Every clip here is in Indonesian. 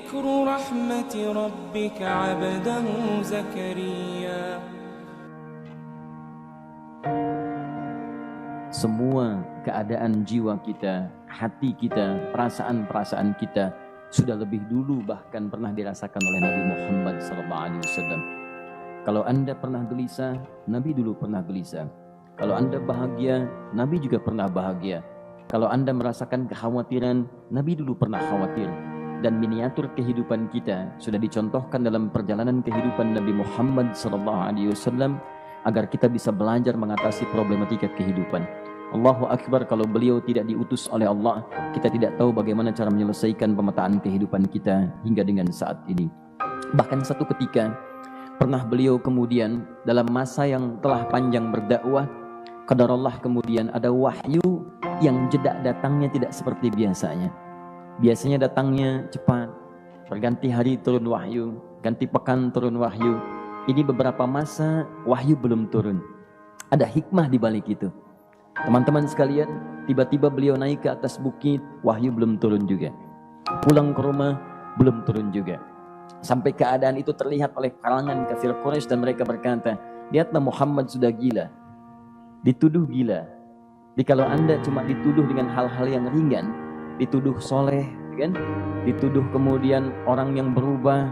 ذكر رحمة ربك عبده زكريا. Semua keadaan jiwa kita, hati kita, perasaan-perasaan kita sudah lebih dulu bahkan pernah dirasakan oleh Nabi Muhammad SAW. Kalau Anda pernah gelisah, Nabi dulu pernah gelisah. Kalau Anda bahagia, Nabi juga pernah bahagia. Kalau Anda merasakan kekhawatiran, Nabi dulu pernah khawatir. Dan miniatur kehidupan kita sudah dicontohkan dalam perjalanan kehidupan Nabi Muhammad SAW agar kita bisa belajar mengatasi problematika kehidupan. Allahu Akbar, kalau beliau tidak diutus oleh Allah, kita tidak tahu bagaimana cara menyelesaikan pemetaan kehidupan kita hingga dengan saat ini. Bahkan satu ketika, pernah beliau kemudian dalam masa yang telah panjang berdakwah, qadarullah kemudian ada wahyu yang jeda datangnya tidak seperti biasanya. Biasanya datangnya cepat, berganti hari turun wahyu, ganti pekan turun wahyu. Ini beberapa masa wahyu belum turun. Ada hikmah di balik itu. Teman-teman sekalian, tiba-tiba beliau naik ke atas bukit, wahyu belum turun juga. Pulang ke rumah, belum turun juga. Sampai keadaan itu terlihat oleh kalangan kafir Quraisy dan mereka berkata, lihatlah Muhammad sudah gila. Dituduh gila. Jadi kalau Anda cuma dituduh dengan hal-hal yang ringan, dituduh soleh, kan? Dituduh kemudian orang yang berubah,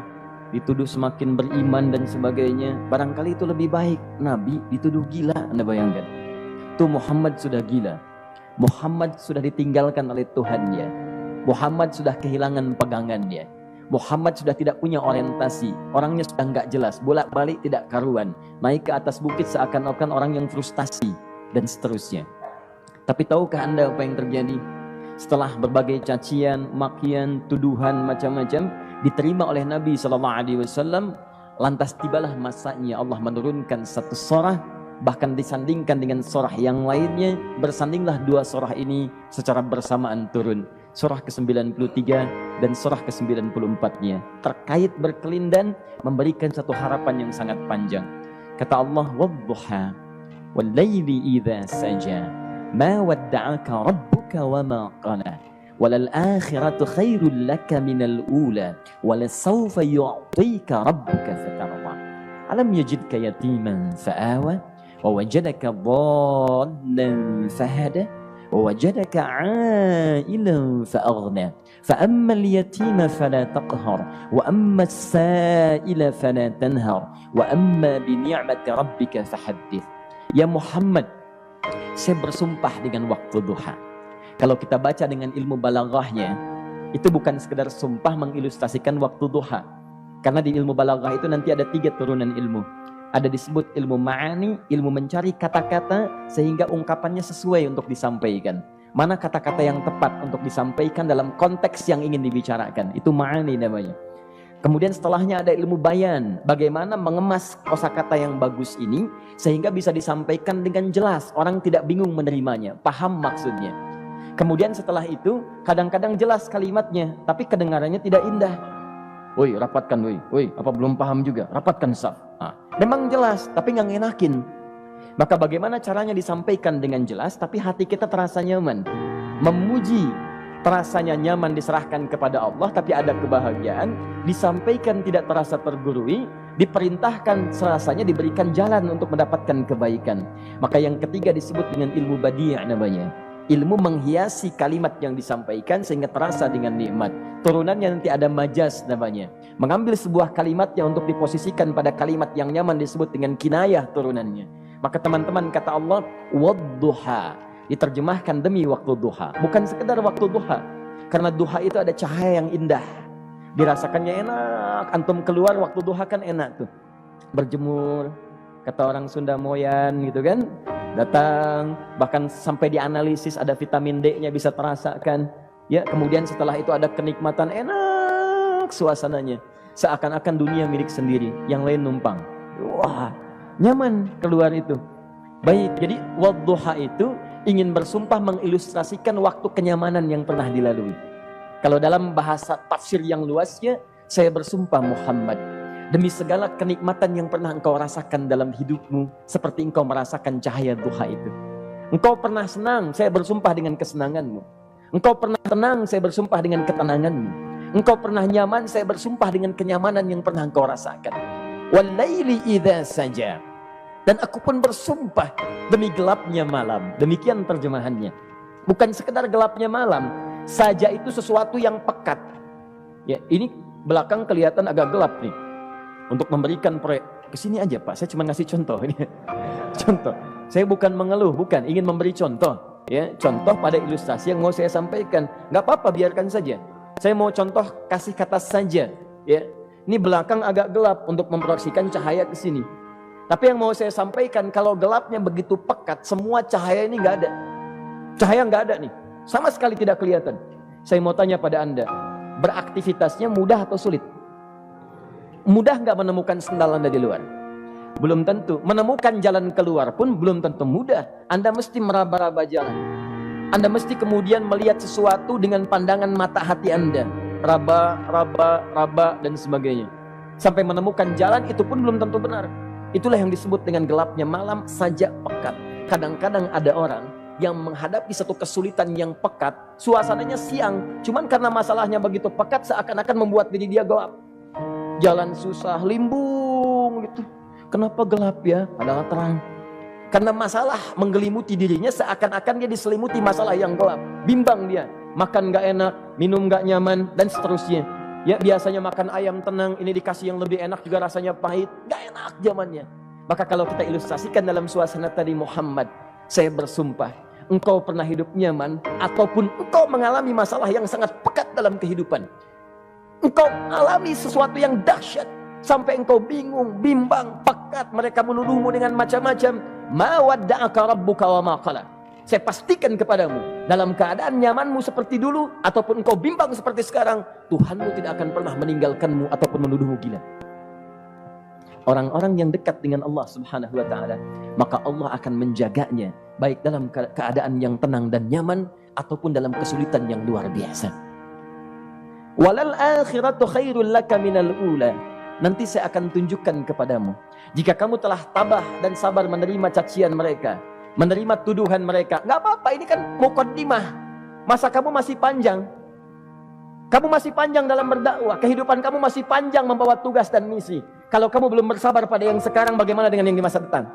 dituduh semakin beriman dan sebagainya, barangkali itu lebih baik. Nabi dituduh gila, Anda bayangkan. Tuh Muhammad sudah gila. Muhammad sudah ditinggalkan oleh Tuhannya. Muhammad sudah kehilangan pegangannya. Muhammad sudah tidak punya orientasi. Orangnya sudah nggak jelas, bolak-balik tidak karuan. Naik ke atas bukit seakan-akan orang yang frustasi dan seterusnya. Tapi tahukah Anda apa yang terjadi? Setelah berbagai cacian, makian, tuduhan macam-macam diterima oleh Nabi SAW, lantas tibalah masanya Allah menurunkan satu surah, bahkan disandingkan dengan surah yang lainnya, bersandinglah dua surah ini secara bersamaan turun. Surah ke-93 dan surah ke-94-nya terkait berkelindan, memberikan satu harapan yang sangat panjang. Kata Allah, "Wadduha wal-laili idza saja, ma wadda'aka rabbuka wa ma qala, walal akhiratu khairul laka minal ula, walasawfa yu'tika rabbuka fatarda. Alam yajidka yatiman fa'awa, ووجدك ضالا فهدى ووجدك عائلا فأغنى فأما اليتيم فلا تقهر وأما السائل فلا تنهر وأما بنعمة ربك فحدث." Ya Muhammad, saya bersumpah dengan waktu duha. Kalau kita baca dengan ilmu balaghahnya, itu bukan sekedar sumpah mengilustrasikan waktu duha. Karena di ilmu balaghah itu nanti ada 3 turunan ilmu. Ada disebut ilmu ma'ani, ilmu mencari kata-kata sehingga ungkapannya sesuai untuk disampaikan. Mana kata-kata yang tepat untuk disampaikan dalam konteks yang ingin dibicarakan. Itu ma'ani namanya. Kemudian setelahnya ada ilmu bayan. Bagaimana mengemas kosakata yang bagus ini sehingga bisa disampaikan dengan jelas. Orang tidak bingung menerimanya, paham maksudnya. Kemudian setelah itu kadang-kadang jelas kalimatnya, tapi kedengarannya tidak indah. Woi, rapatkan, woi, apa belum paham juga? Rapatkan saf. Memang jelas, tapi nggak ngenakin. Maka bagaimana caranya disampaikan dengan jelas, tapi hati kita terasa nyaman. Memuji, terasanya nyaman diserahkan kepada Allah, tapi ada kebahagiaan. Disampaikan tidak terasa tergurui, diperintahkan serasanya diberikan jalan untuk mendapatkan kebaikan. Maka yang ketiga disebut dengan ilmu badi' namanya. Ilmu menghiasi kalimat yang disampaikan sehingga terasa dengan nikmat. Turunannya nanti ada majaz namanya. Mengambil sebuah kalimatnya untuk diposisikan pada kalimat yang nyaman disebut dengan kinayah turunannya. Maka teman-teman kata Allah, wadduha, diterjemahkan demi waktu duha. Bukan sekedar waktu duha. Karena duha itu ada cahaya yang indah. Dirasakannya enak. Antum keluar waktu duha kan enak tuh. Berjemur, kata orang Sunda moyan gitu kan. Datang, bahkan sampai dianalisis ada vitamin D-nya bisa terasakan. Ya, kemudian setelah itu ada kenikmatan enak suasananya. Seakan-akan dunia milik sendiri, yang lain numpang. Wah, nyaman keluar itu. Baik, jadi wadduha itu ingin bersumpah mengilustrasikan waktu kenyamanan yang pernah dilalui. Kalau dalam bahasa tafsir yang luasnya, saya bersumpah Muhammad, demi segala kenikmatan yang pernah engkau rasakan dalam hidupmu, seperti engkau merasakan cahaya duha itu. Engkau pernah senang, saya bersumpah dengan kesenanganmu. Engkau pernah tenang, saya bersumpah dengan ketenanganmu. Engkau pernah nyaman, saya bersumpah dengan kenyamanan yang pernah engkau rasakan. Wal-laili idza saja. Dan aku pun bersumpah demi gelapnya malam. Demikian terjemahannya. Bukan sekedar gelapnya malam, saja itu sesuatu yang pekat. Ya, ini belakang kelihatan agak gelap nih. Untuk memberikan proyek, kesini aja Pak, saya cuma ngasih contoh ini. Contoh, saya bukan mengeluh, bukan, ingin memberi contoh. Ya, contoh pada ilustrasi yang mau saya sampaikan. Nggak apa-apa, biarkan saja. Saya mau contoh kasih kata saja. Ya, ini belakang agak gelap untuk memproyeksikan cahaya ke sini. Tapi yang mau saya sampaikan, kalau gelapnya begitu pekat, semua cahaya ini nggak ada. Cahaya nggak ada nih, sama sekali tidak kelihatan. Saya mau tanya pada Anda, beraktivitasnya mudah atau sulit? Mudah nggak menemukan sendal Anda di luar? Belum tentu. Menemukan jalan keluar pun belum tentu mudah. Anda mesti meraba-raba jalan. Anda mesti kemudian melihat sesuatu dengan pandangan mata hati Anda. Raba, dan sebagainya. Sampai menemukan jalan itu pun belum tentu benar. Itulah yang disebut dengan gelapnya malam saja pekat. Kadang-kadang ada orang yang menghadapi satu kesulitan yang pekat, suasananya siang, cuman karena masalahnya begitu pekat seakan-akan membuat diri dia gelap. Jalan susah, limbung gitu. Kenapa gelap ya? Padahal terang. Karena masalah menggelimuti dirinya seakan-akan dia diselimuti masalah yang gelap. Bimbang dia, makan gak enak, minum gak nyaman, dan seterusnya. Ya, biasanya makan ayam tenang, ini dikasih yang lebih enak juga rasanya pahit, gak enak zamannya. Maka kalau kita ilustrasikan dalam suasana tadi Muhammad, saya bersumpah, engkau pernah hidup nyaman ataupun engkau mengalami masalah yang sangat pekat dalam kehidupan. Engkau alami sesuatu yang dahsyat sampai engkau bingung, bimbang, pekat, mereka menuduhmu dengan macam-macam. Ma wadda'aka rabbuka wa ma qala. Saya pastikan kepadamu, dalam keadaan nyamanmu seperti dulu ataupun engkau bimbang seperti sekarang, Tuhanmu tidak akan pernah meninggalkanmu ataupun menuduhmu gila. Orang-orang yang dekat dengan Allah Subhanahu wa taala, maka Allah akan menjaganya baik dalam keadaan yang tenang dan nyaman ataupun dalam kesulitan yang luar biasa. Walal akhiratu khairul laka minal ula. Nanti saya akan tunjukkan kepadamu, jika kamu telah tabah dan sabar menerima cacian mereka, menerima tuduhan mereka, nggak apa-apa, ini kan muqaddimah. Masa kamu masih panjang. Kamu masih panjang dalam berdakwah, kehidupan kamu masih panjang membawa tugas dan misi. Kalau kamu belum bersabar pada yang sekarang, bagaimana dengan yang di masa depan?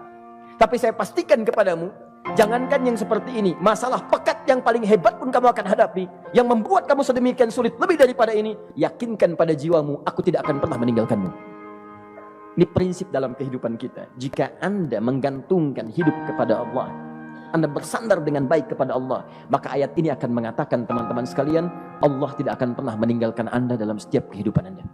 Tapi saya pastikan kepadamu, jangankan yang seperti ini, masalah pekat yang paling hebat pun kamu akan hadapi, yang membuat kamu sedemikian sulit lebih daripada ini, yakinkan pada jiwamu, aku tidak akan pernah meninggalkanmu. Ini prinsip dalam kehidupan kita. Jika Anda menggantungkan hidup kepada Allah, Anda bersandar dengan baik kepada Allah, maka ayat ini akan mengatakan, teman-teman sekalian, Allah tidak akan pernah meninggalkan Anda dalam setiap kehidupan Anda.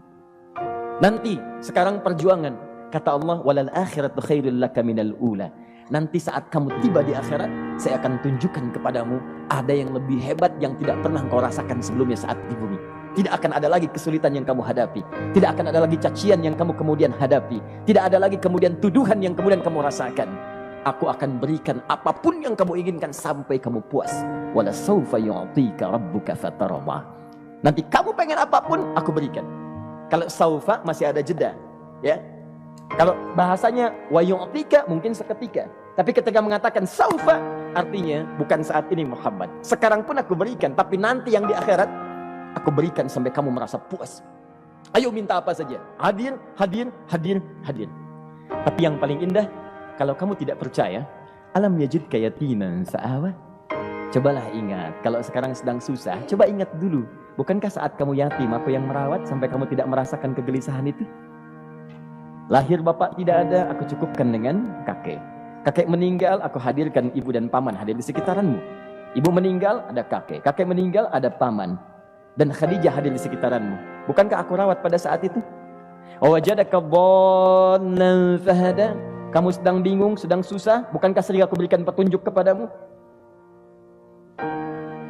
Nanti, sekarang perjuangan, kata Allah, walal akhiratu khairul laka minal ula. Nanti saat kamu tiba di akhirat, saya akan tunjukkan kepadamu ada yang lebih hebat yang tidak pernah kau rasakan sebelumnya saat di bumi. Tidak akan ada lagi kesulitan yang kamu hadapi. Tidak akan ada lagi cacian yang kamu kemudian hadapi. Tidak ada lagi kemudian tuduhan yang kemudian kamu rasakan. Aku akan berikan apapun yang kamu inginkan sampai kamu puas. Wala sawfa yu'tika rabbuka fatarda. Nanti kamu pengen apapun, aku berikan. Kalau saufa masih ada jeda, ya. Kalau bahasanya wa yu'tika mungkin seketika. Tapi ketika mengatakan saufa, artinya bukan saat ini Muhammad. Sekarang pun aku berikan, tapi nanti yang di akhirat aku berikan sampai kamu merasa puas. Ayo minta apa saja. Hadir, hadir, hadir, hadir. Tapi yang paling indah, kalau kamu tidak percaya, alam yajidka yatiman fa'awa. Cobalah ingat, kalau sekarang sedang susah, coba ingat dulu. Bukankah saat kamu yatim, aku yang merawat sampai kamu tidak merasakan kegelisahan itu? Lahir bapak tidak ada, aku cukupkan dengan kakek. Kakek meninggal, aku hadirkan ibu dan paman hadir di sekitaranmu. Ibu meninggal, ada kakek. Kakek meninggal, ada paman. Dan Khadijah hadir di sekitaranmu. Bukankah aku rawat pada saat itu? Wajadaka dhallan fahada. Kamu sedang bingung, sedang susah, bukankah sering aku berikan petunjuk kepadamu?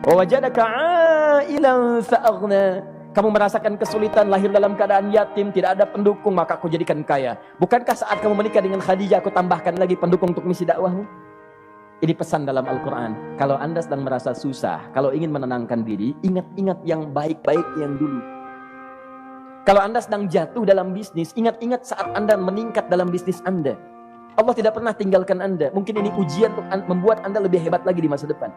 Wajadaka ailan fa'aghna. Kamu merasakan kesulitan, lahir dalam keadaan yatim, tidak ada pendukung, maka aku jadikan kaya. Bukankah saat kamu menikah dengan Khadijah, aku tambahkan lagi pendukung untuk misi dakwahmu? Ini pesan dalam Al-Quran. Kalau Anda sedang merasa susah, kalau ingin menenangkan diri, ingat-ingat yang baik-baik yang dulu. Kalau Anda sedang jatuh dalam bisnis, ingat-ingat saat Anda meningkat dalam bisnis Anda. Allah tidak pernah tinggalkan Anda. Mungkin ini ujian untuk membuat Anda lebih hebat lagi di masa depan.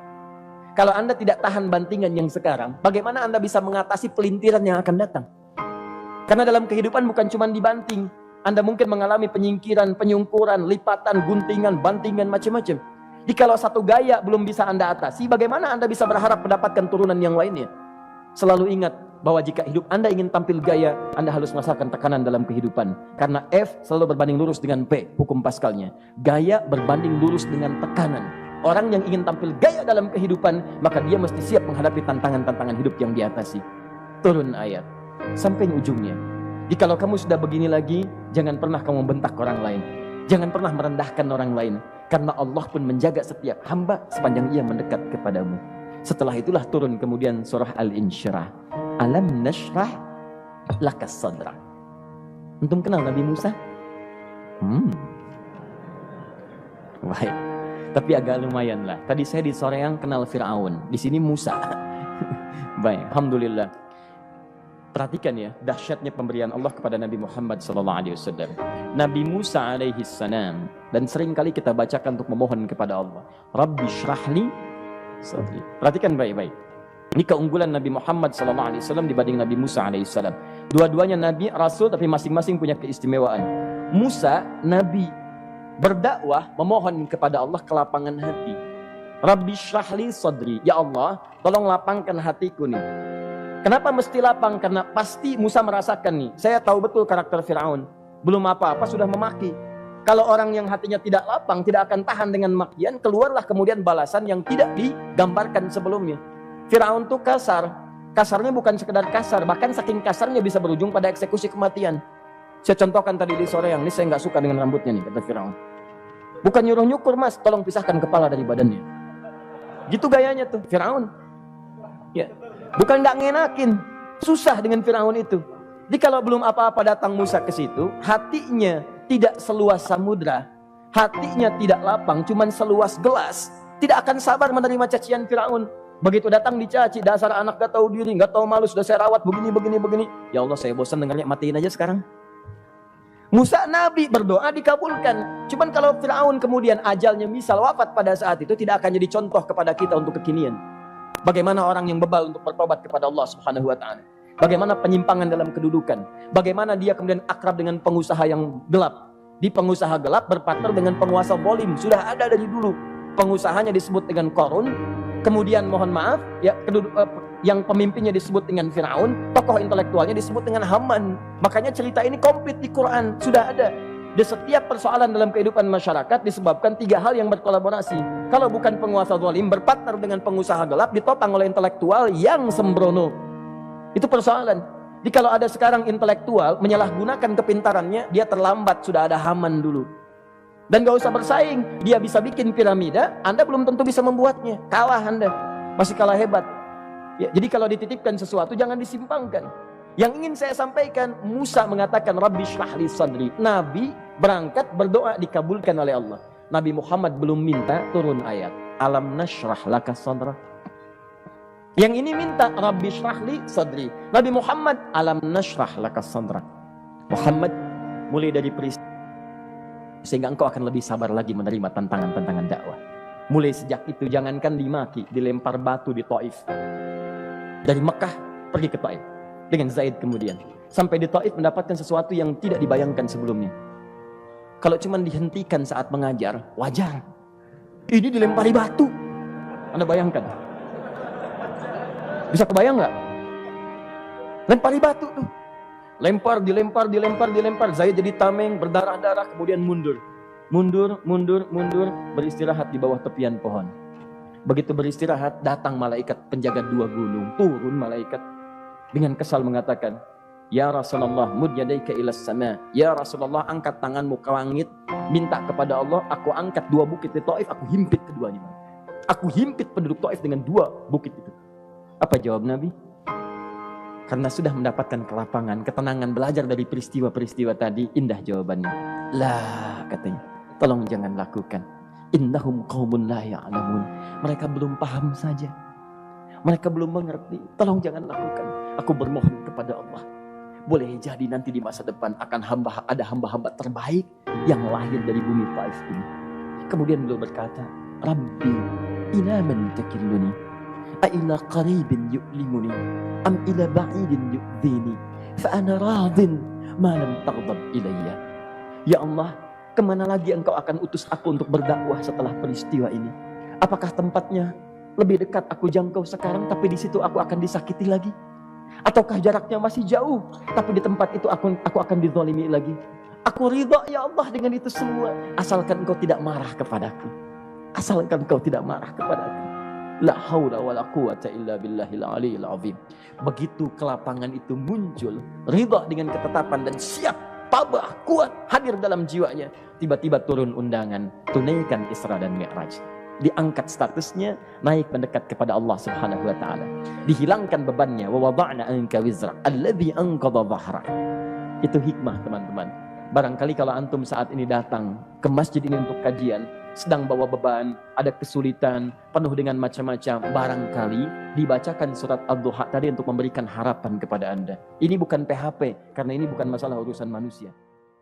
Kalau Anda tidak tahan bantingan yang sekarang, bagaimana Anda bisa mengatasi pelintiran yang akan datang? Karena dalam kehidupan bukan cuma dibanting. Anda mungkin mengalami penyingkiran, penyungkuran, lipatan, guntingan, bantingan, macam-macam. Jadi kalau satu gaya belum bisa Anda atasi, bagaimana Anda bisa berharap mendapatkan turunan yang lainnya? Selalu ingat bahwa jika hidup Anda ingin tampil gaya, Anda harus merasakan tekanan dalam kehidupan. Karena F selalu berbanding lurus dengan P, hukum Pascalnya. Gaya berbanding lurus dengan tekanan. Orang yang ingin tampil gaya dalam kehidupan, maka dia mesti siap menghadapi tantangan-tantangan hidup yang diatasi. Turun ayat sampai ujungnya. Jadi kalau kamu sudah begini lagi, jangan pernah kamu membentak orang lain. Jangan pernah merendahkan orang lain. Karena Allah pun menjaga setiap hamba sepanjang ia mendekat kepadamu. Setelah itulah turun kemudian surah Al-Insyirah. Alam nashrah lakas sadra. Antum kenal Nabi Musa? Baik. Tapi agak lumayan lah. Tadi saya di Soreang kenal Fir'aun. Di sini Musa. Baik, alhamdulillah. Perhatikan ya, dahsyatnya pemberian Allah kepada Nabi Muhammad SAW. Nabi Musa alaihi salam, dan sering kali kita bacakan untuk memohon kepada Allah. Rabbi syrahli sadri. Perhatikan baik-baik. Ini keunggulan Nabi Muhammad SAW dibanding Nabi Musa alaihissalam. Dua-duanya Nabi, Rasul, tapi masing-masing punya keistimewaan. Musa, Nabi, berdakwah, memohon kepada Allah kelapangan hati. Rabbi syrahli sadri. Ya Allah, tolong lapangkan hatiku nih. Kenapa mesti lapang? Karena pasti Musa merasakan nih. Saya tahu betul karakter Fir'aun. Belum apa-apa sudah memaki. Kalau orang yang hatinya tidak lapang, tidak akan tahan dengan makian, keluarlah kemudian balasan yang tidak digambarkan sebelumnya. Fir'aun tuh kasar. Kasarnya bukan sekedar kasar, bahkan saking kasarnya bisa berujung pada eksekusi kematian. Saya contohkan tadi di sore yang ini, saya nggak suka dengan rambutnya nih, kata Fir'aun. Bukan nyuruh nyukur mas, tolong pisahkan kepala dari badannya. Gitu gayanya tuh, Fir'aun. Ya, bukan nggak ngenakin, susah dengan Fir'aun itu. Jadi kalau belum apa-apa datang Musa ke situ, hatinya tidak seluas samudra, hatinya tidak lapang, cuman seluas gelas, tidak akan sabar menerima cacian Fir'aun. Begitu datang dicaci, dasar anak gak tahu diri, gak tahu malu, sudah saya rawat begini. Ya Allah, saya bosan dengarnya, matiin aja sekarang. Musa Nabi berdoa dikabulkan. Cuman kalau Fir'aun kemudian ajalnya misal wafat pada saat itu, tidak akan jadi contoh kepada kita untuk kekinian. Bagaimana orang yang bebal untuk bertobat kepada Allah Subhanahu wa ta'ala. Bagaimana penyimpangan dalam kedudukan. Bagaimana dia kemudian akrab dengan pengusaha yang gelap. Di pengusaha gelap berpartner dengan penguasa zalim. Sudah ada dari dulu. Pengusahanya disebut dengan Qarun. Kemudian mohon maaf, ya, yang pemimpinnya disebut dengan Fir'aun, tokoh intelektualnya disebut dengan Haman. Makanya cerita ini komplit di Quran, sudah ada. Di setiap persoalan dalam kehidupan masyarakat disebabkan tiga hal yang berkolaborasi. Kalau bukan penguasa zalim, berpartner dengan pengusaha gelap, ditopang oleh intelektual yang sembrono. Itu persoalan. Jadi kalau ada sekarang intelektual menyalahgunakan kepintarannya, dia terlambat, sudah ada Haman dulu. Dan gak usah bersaing, dia bisa bikin piramida, Anda belum tentu bisa membuatnya. Kalah Anda, masih kalah hebat. Ya, jadi kalau dititipkan sesuatu jangan disimpangkan. Yang ingin saya sampaikan, Musa mengatakan Rabbi syrahli sadri. Nabi berangkat berdoa dikabulkan oleh Allah. Nabi Muhammad belum minta turun ayat. Alam nashrah laka sadra. Yang ini minta Rabbi syrahli sadri. Nabi Muhammad alam nashrah laka sadra. Muhammad mulai dari peristiwa sehingga engkau akan lebih sabar lagi menerima tantangan-tantangan dakwah. Mulai sejak itu jangankan dimaki, dilempar batu di Taif. Dari Mekah pergi ke Taif dengan Zaid kemudian. Sampai di Taif mendapatkan sesuatu yang tidak dibayangkan sebelumnya. Kalau cuma dihentikan saat mengajar, wajar. Ini dilempari batu. Anda bayangkan? Bisa kebayang nggak? Lempari batu tuh. Lempar, dilempar. Zaid jadi tameng, berdarah-darah, kemudian mundur, beristirahat di bawah tepian pohon. Begitu beristirahat, datang malaikat penjaga dua gunung. Turun malaikat dengan kesal mengatakan, Ya Rasulullah, mud yadaika ilas sama. Ya Rasulullah, angkat tanganmu ke langit, minta kepada Allah, aku angkat dua bukit di Taif, aku himpit keduanya. Aku himpit penduduk Taif dengan dua bukit itu. Apa jawab Nabi? Karena sudah mendapatkan kelapangan, ketenangan, belajar dari peristiwa-peristiwa tadi, indah jawabannya. Lah, katanya, tolong jangan lakukan. Innahum qaumun la ya'lamun. Mereka belum paham saja. Mereka belum mengerti. Tolong jangan lakukan. Aku bermohon kepada Allah. Boleh jadi nanti di masa depan akan ada hamba-hamba terbaik yang lahir dari bumi Taif ini. Kemudian beliau berkata, Rabbi, ila man takilluni. a'ila qaribin yu'limuni am ila ba'idin yu'dhini fa ana radin ma lam taghdab ilayya. Ya Allah, kemana lagi engkau akan utus aku untuk berdakwah setelah peristiwa ini? Apakah tempatnya lebih dekat aku jangkau sekarang, tapi di situ aku akan disakiti lagi? Ataukah jaraknya masih jauh, tapi di tempat itu aku akan dizalimi lagi? Aku ridha ya Allah dengan itu semua, asalkan engkau tidak marah kepadaku. Asalkan engkau tidak marah kepadaku. La haula wala quwata illa billahil aliyil azim. Begitu kelapangan itu muncul, ridha dengan ketetapan dan siap, tabah, kuat, hadir dalam jiwanya. Tiba-tiba turun undangan, tunaikan Isra dan Mi'raj. Diangkat statusnya, naik mendekat kepada Allah Subhanahu wa taala. Dihilangkan bebannya, wa wada'na anka wizrak alladzi anqadha dhahrak. Itu hikmah, teman-teman. Barangkali kalau antum saat ini datang ke masjid ini untuk kajian, sedang bawa beban, ada kesulitan, penuh dengan macam-macam, barangkali dibacakan surat Ad-Duha tadi untuk memberikan harapan kepada Anda. Ini bukan PHP, karena ini bukan masalah urusan manusia.